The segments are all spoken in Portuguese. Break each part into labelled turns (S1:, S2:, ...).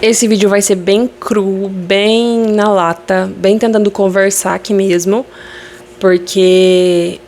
S1: Esse vídeo vai ser bem cru, bem na lata, bem tentando conversar aqui mesmo, porque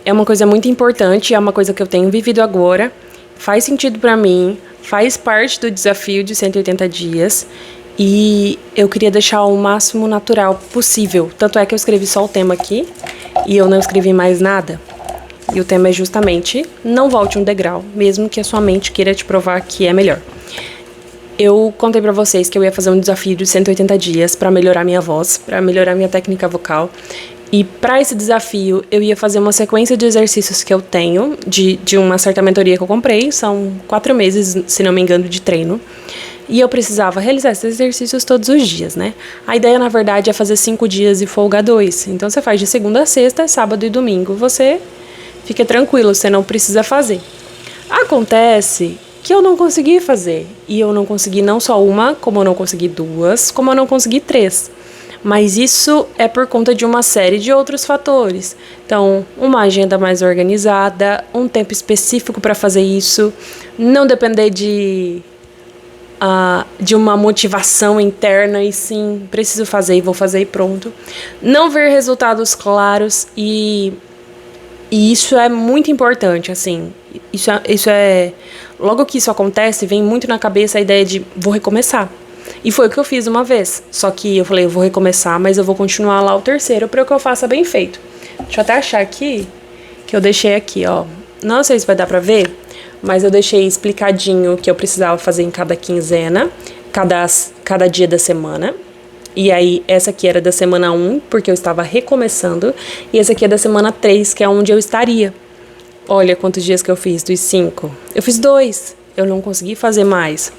S1: é uma coisa muito importante, é uma coisa que eu tenho vivido agora, faz sentido pra mim, faz parte do desafio de 180 dias e eu queria deixar o máximo natural possível. Tanto é que eu escrevi só o tema aqui e eu não escrevi mais nada. E o tema é justamente não volte um degrau, mesmo que a sua mente queira te provar que é melhor. Eu contei pra vocês que eu ia fazer um desafio de 180 dias pra melhorar minha voz, pra melhorar minha técnica vocal. E pra esse desafio, eu ia fazer uma sequência de exercícios que eu tenho, de uma certa mentoria que eu comprei. São 4 meses, se não me engano, de treino. E eu precisava realizar esses exercícios todos os dias, né? A ideia, na verdade, é fazer 5 dias e folga 2. Então, você faz de segunda a sexta, sábado e domingo. Você fica tranquilo, você não precisa fazer. Acontece que eu não consegui fazer. E eu não consegui não só uma, como eu não consegui 2, como eu não consegui 3. Mas isso é por conta de uma série de outros fatores. Então, uma agenda mais organizada, um tempo específico para fazer isso, não depender de uma motivação interna e sim, preciso fazer e vou fazer e pronto. Não ver resultados claros e isso é muito importante, assim. Isso é... Logo que isso acontece, vem muito na cabeça a ideia de vou recomeçar. E foi o que eu fiz uma vez. Só que eu falei, eu vou recomeçar, mas eu vou continuar lá o terceiro para que eu faça bem feito. Deixa eu até achar aqui, que eu deixei aqui, ó. Não sei se vai dar pra ver, mas eu deixei explicadinho o que eu precisava fazer em cada quinzena, cada dia da semana. E aí, essa aqui era da semana 1, porque eu estava recomeçando. E essa aqui é da semana 3, que é onde eu estaria. Olha quantos dias que eu fiz, dos 5. Eu fiz 2, eu não consegui fazer mais.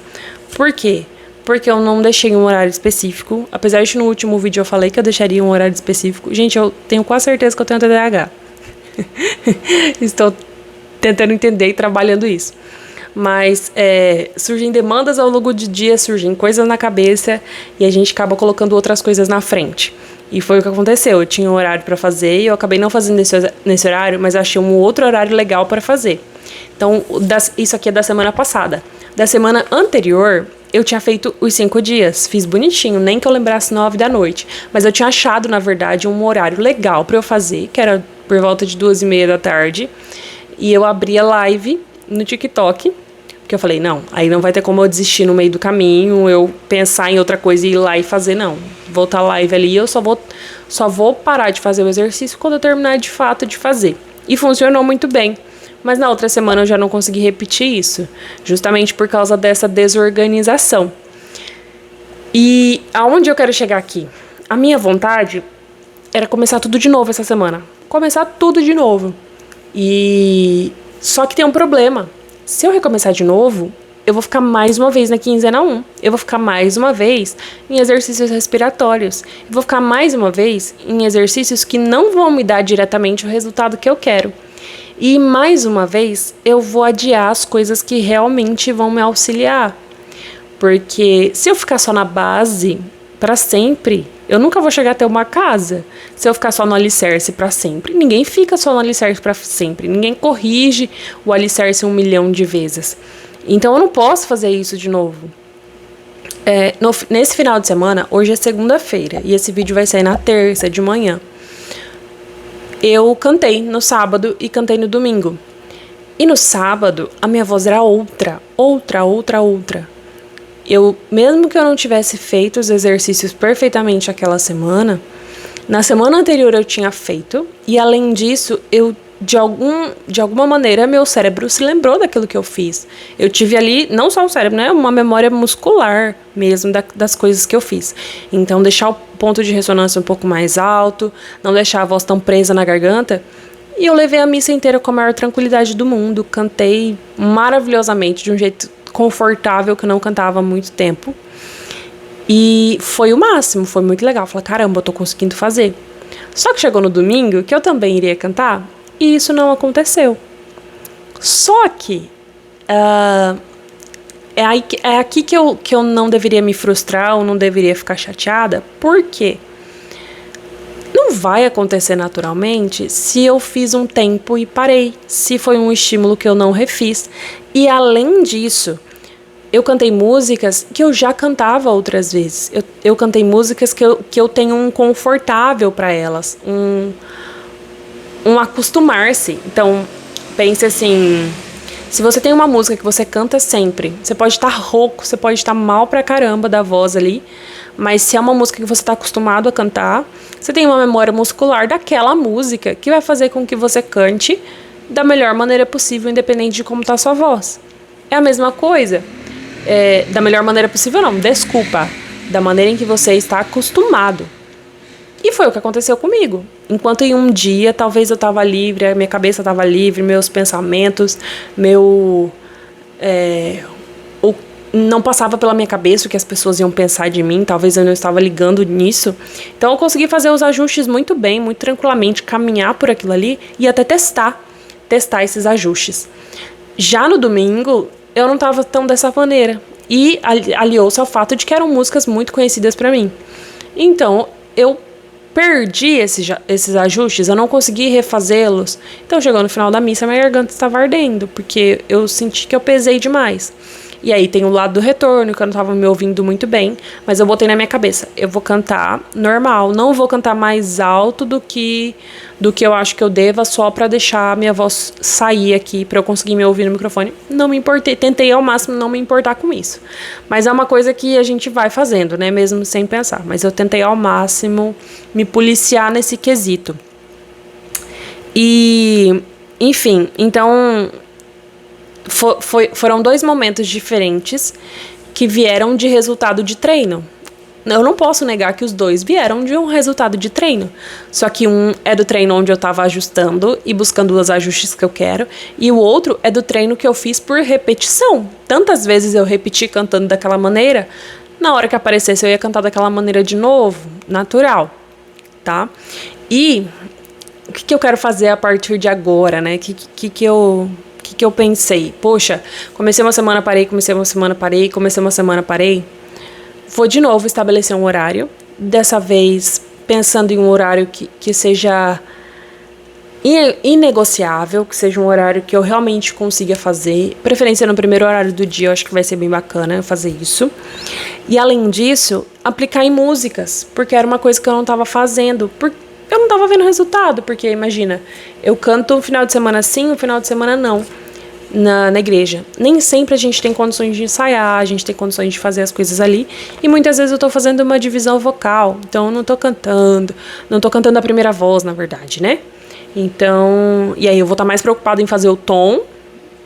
S1: Por quê? Porque eu não deixei um horário específico. Apesar de no último vídeo eu falei que eu deixaria um horário específico. Gente, eu tenho quase certeza que eu tenho TDAH. Estou tentando entender e trabalhando isso. Mas surgem demandas ao longo do dia, surgem coisas na cabeça e a gente acaba colocando outras coisas na frente. E foi o que aconteceu. Eu tinha um horário para fazer e eu acabei não fazendo nesse horário, mas achei um outro horário legal para fazer. Então, isso aqui é da semana passada. Da semana anterior, eu tinha feito os 5 dias. Fiz bonitinho, nem que eu lembrasse 9 da noite. Mas eu tinha achado, na verdade, um horário legal para eu fazer, que era por volta de 2:30 da tarde. E eu abria live no TikTok. Porque eu falei, não, aí não vai ter como eu desistir no meio do caminho, eu pensar em outra coisa e ir lá e fazer, não. Vou estar live ali e eu só vou parar de fazer o exercício quando eu terminar de fato de fazer. E funcionou muito bem. Mas na outra semana eu já não consegui repetir isso, justamente por causa dessa desorganização. E aonde eu quero chegar aqui? A minha vontade era começar tudo de novo essa semana. Começar tudo de novo. Só que tem um problema. Se eu recomeçar de novo, eu vou ficar mais uma vez na quinzena 1. Eu vou ficar mais uma vez em exercícios respiratórios. Eu vou ficar mais uma vez em exercícios que não vão me dar diretamente o resultado que eu quero. E mais uma vez, eu vou adiar as coisas que realmente vão me auxiliar. Porque se eu ficar só na base para sempre, eu nunca vou chegar até uma casa. Se eu ficar só no alicerce para sempre, ninguém fica só no alicerce para sempre. Ninguém corrige o alicerce 1 milhão de vezes. Então eu não posso fazer isso de novo. Nesse final de semana, hoje é segunda-feira e esse vídeo vai sair na terça de manhã. Eu cantei no sábado e cantei no domingo. E no sábado, a minha voz era outra. Mesmo que eu não tivesse feito os exercícios perfeitamente aquela semana, na semana anterior eu tinha feito, e além disso, de alguma maneira, meu cérebro se lembrou daquilo que eu fiz. Eu tive ali, não só o cérebro, né, uma memória muscular mesmo das coisas que eu fiz. Então, deixar o ponto de ressonância um pouco mais alto, não deixar a voz tão presa na garganta. E eu levei a missa inteira com a maior tranquilidade do mundo, cantei maravilhosamente, de um jeito confortável que eu não cantava há muito tempo. E foi o máximo, foi muito legal. Falei, caramba, eu tô conseguindo fazer. Só que chegou no domingo, que eu também iria cantar, e isso não aconteceu. Só que é aqui que eu não deveria me frustrar ou não deveria ficar chateada. Por quê? Não vai acontecer naturalmente se eu fiz um tempo e parei, se foi um estímulo que eu não refiz. E além disso, eu cantei músicas que eu já cantava outras vezes. Eu cantei músicas que eu tenho um confortável para elas, um acostumar-se. Então, pense assim, se você tem uma música que você canta sempre, você pode estar rouco, você pode estar mal pra caramba da voz ali, mas se é uma música que você está acostumado a cantar, você tem uma memória muscular daquela música que vai fazer com que você cante da melhor maneira possível, independente de como tá a sua voz. É a mesma coisa. Da melhor maneira possível não, desculpa, da maneira em que você está acostumado. E foi o que aconteceu comigo. Enquanto em um dia, talvez eu estava livre, a minha cabeça estava livre, meus pensamentos, não passava pela minha cabeça o que as pessoas iam pensar de mim, talvez eu não estava ligando nisso. Então eu consegui fazer os ajustes muito bem, muito tranquilamente, caminhar por aquilo ali e até testar esses ajustes. Já no domingo, eu não estava tão dessa maneira. E aliou-se ao fato de que eram músicas muito conhecidas para mim. Então, eu perdi esses ajustes, eu não consegui refazê-los. Então, chegou no final da missa, minha garganta estava ardendo, porque eu senti que eu pesei demais. E aí tem o lado do retorno, que eu não estava me ouvindo muito bem, mas eu botei na minha cabeça, eu vou cantar normal, não vou cantar mais alto do que eu acho que eu deva, só para deixar a minha voz sair aqui, para eu conseguir me ouvir no microfone. Não me importei, tentei ao máximo não me importar com isso. Mas é uma coisa que a gente vai fazendo, né, mesmo sem pensar. Mas eu tentei ao máximo me policiar nesse quesito. E, enfim, então foram 2 momentos diferentes que vieram de resultado de treino. Eu não posso negar que os 2 vieram de um resultado de treino. Só que um é do treino onde eu estava ajustando e buscando os ajustes que eu quero. E o outro é do treino que eu fiz por repetição. Tantas vezes eu repeti cantando daquela maneira, na hora que aparecesse eu ia cantar daquela maneira de novo, natural, tá? E o que eu quero fazer a partir de agora, né? Que eu pensei? Poxa, comecei uma semana, parei. Vou de novo estabelecer um horário, dessa vez pensando em um horário que seja inegociável, que seja um horário que eu realmente consiga fazer, preferência no primeiro horário do dia, eu acho que vai ser bem bacana eu fazer isso. E além disso, aplicar em músicas, porque era uma coisa que eu não estava fazendo, eu não estava vendo resultado, porque imagina, eu canto um final de semana sim, um final de semana não. Na igreja. Nem sempre a gente tem condições de ensaiar, a gente tem condições de fazer as coisas ali, e muitas vezes eu tô fazendo uma divisão vocal, então eu não tô cantando a primeira voz, na verdade, né? Então, e aí eu vou estar mais preocupada em fazer o tom,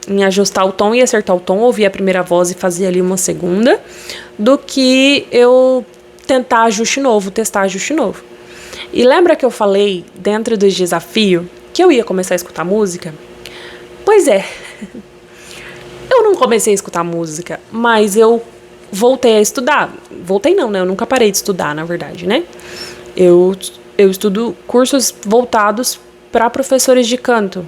S1: em ajustar o tom e acertar o tom, ouvir a primeira voz e fazer ali uma segunda, do que eu testar ajuste novo. E lembra que eu falei, dentro do desafio, que eu ia começar a escutar música? Pois é, eu não comecei a escutar música, mas eu voltei a estudar. Voltei não, né? Eu nunca parei de estudar, na verdade, né? Eu estudo cursos voltados para professores de canto.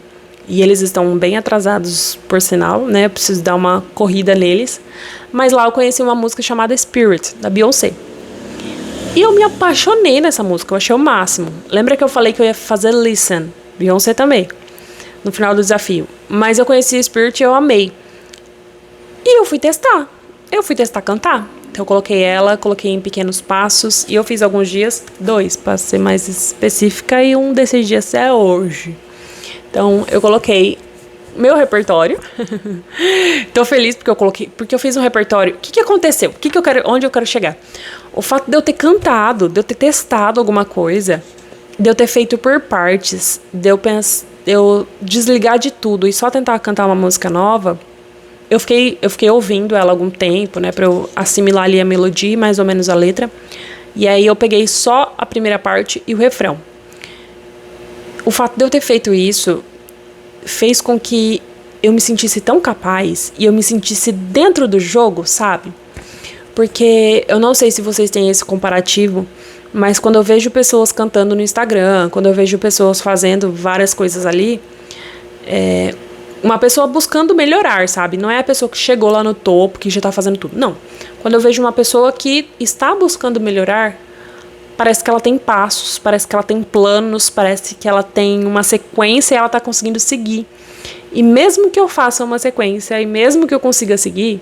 S1: E eles estão bem atrasados, por sinal, né? Eu preciso dar uma corrida neles. Mas lá eu conheci uma música chamada Spirit, da Beyoncé. E eu me apaixonei nessa música, eu achei o máximo. Lembra que eu falei que eu ia fazer Listen? Beyoncé também. No final do desafio. Mas eu conheci Spirit e eu amei. E eu fui testar. Cantar. Então eu coloquei em pequenos passos. E eu fiz alguns dias, 2, para ser mais específica. E um desses dias é hoje. Então eu coloquei meu repertório. Tô feliz porque eu fiz um repertório. O que aconteceu? Onde eu quero chegar? O fato de eu ter cantado, de eu ter testado alguma coisa, de eu ter feito por partes, de eu desligar de tudo e só tentar cantar uma música nova, eu fiquei ouvindo ela algum tempo, né, pra eu assimilar ali a melodia e mais ou menos a letra. E aí eu peguei só a primeira parte e o refrão. O fato de eu ter feito isso fez com que eu me sentisse tão capaz e eu me sentisse dentro do jogo, sabe? Porque eu não sei se vocês têm esse comparativo, mas quando eu vejo pessoas cantando no Instagram, quando eu vejo pessoas fazendo várias coisas ali, uma pessoa buscando melhorar, sabe? Não é a pessoa que chegou lá no topo, que já tá fazendo tudo. Não. Quando eu vejo uma pessoa que está buscando melhorar, parece que ela tem passos, parece que ela tem planos, parece que ela tem uma sequência e ela tá conseguindo seguir. E mesmo que eu faça uma sequência e mesmo que eu consiga seguir,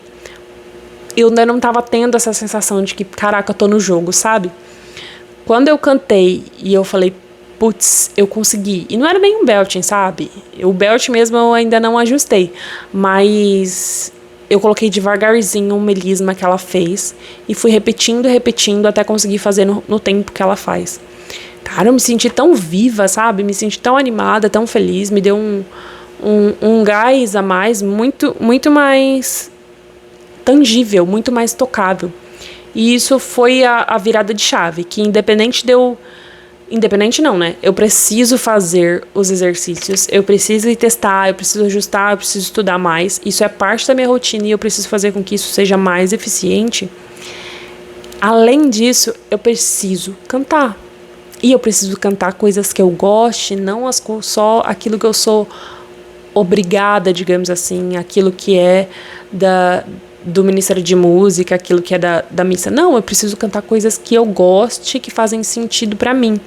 S1: eu ainda não tava tendo essa sensação de que, caraca, eu tô no jogo, sabe? Quando eu cantei e eu falei, putz, eu consegui. E não era nem um belting, sabe? O belt mesmo eu ainda não ajustei. Mas eu coloquei devagarzinho o melisma que ela fez. E fui repetindo até conseguir fazer no tempo que ela faz. Cara, eu me senti tão viva, sabe? Me senti tão animada, tão feliz. Me deu um gás a mais, muito mais tangível, muito mais tocável. E isso foi a virada de chave, que independente de eu... Independente não, né? Eu preciso fazer os exercícios, eu preciso ir testar, eu preciso ajustar, eu preciso estudar mais. Isso é parte da minha rotina e eu preciso fazer com que isso seja mais eficiente. Além disso, eu preciso cantar. E eu preciso cantar coisas que eu goste, não só aquilo que eu sou obrigada, digamos assim, aquilo que é do Ministério de Música, aquilo que é da missa. Não, eu preciso cantar coisas que eu goste, que fazem sentido pra mim.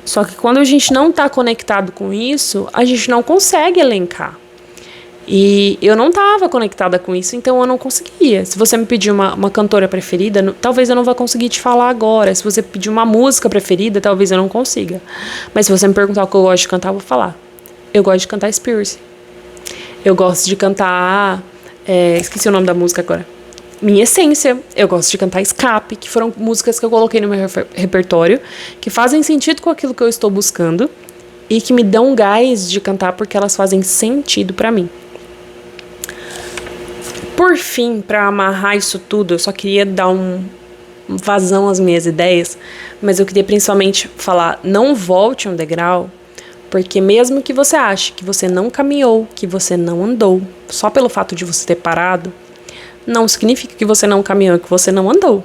S1: Só que quando a gente não tá conectado com isso, a gente não consegue elencar. E eu não tava conectada com isso, então eu não conseguia. Se você me pedir uma cantora preferida, talvez eu não vá conseguir te falar agora. Se você pedir uma música preferida, talvez eu não consiga. Mas se você me perguntar o que eu gosto de cantar, eu vou falar. Eu gosto de cantar Spears. Eu gosto de cantar... esqueci o nome da música agora. Minha Essência. Eu gosto de cantar Escape, que foram músicas que eu coloquei no meu repertório, que fazem sentido com aquilo que eu estou buscando e que me dão gás de cantar porque elas fazem sentido pra mim. Por fim, pra amarrar isso tudo, eu só queria dar vazão às minhas ideias, mas eu queria principalmente falar, não volte um degrau, porque mesmo que você ache que você não caminhou, que você não andou, só pelo fato de você ter parado, não significa que você não caminhou, que você não andou.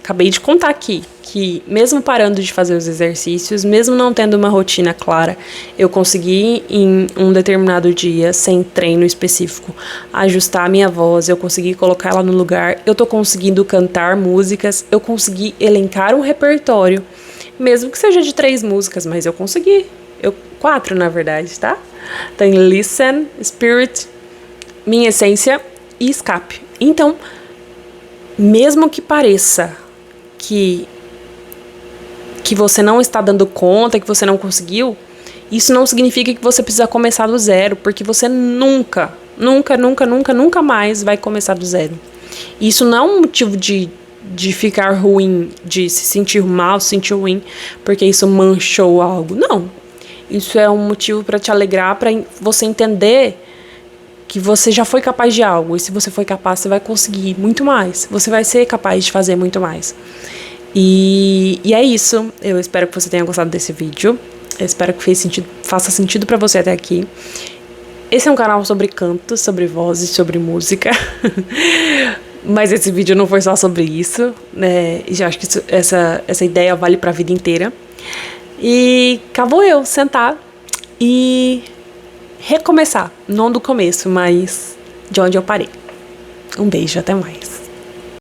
S1: Acabei de contar aqui que mesmo parando de fazer os exercícios, mesmo não tendo uma rotina clara, eu consegui em um determinado dia, sem treino específico, ajustar a minha voz, eu consegui colocar ela no lugar, eu tô conseguindo cantar músicas, eu consegui elencar um repertório, mesmo que seja de 3 músicas, mas eu consegui. 4, na verdade, tá? Tem Listen, Spirit, Minha Essência e Escape. Então, mesmo que pareça que você não está dando conta, que você não conseguiu, isso não significa que você precisa começar do zero, porque você nunca mais vai começar do zero. Isso não é um motivo de ficar ruim, de se sentir mal, se sentir ruim, porque isso manchou algo. Não. Isso é um motivo para te alegrar, para você entender que você já foi capaz de algo. E se você foi capaz, você vai conseguir muito mais. Você vai ser capaz de fazer muito mais. E é isso. Eu espero que você tenha gostado desse vídeo. Eu espero que faça sentido para você até aqui. Esse é um canal sobre canto, sobre vozes, sobre música. Mas esse vídeo não foi só sobre isso, né? E já acho que essa ideia vale pra vida inteira. E cá vou eu sentar e recomeçar. Não do começo, mas de onde eu parei. Um beijo, até mais.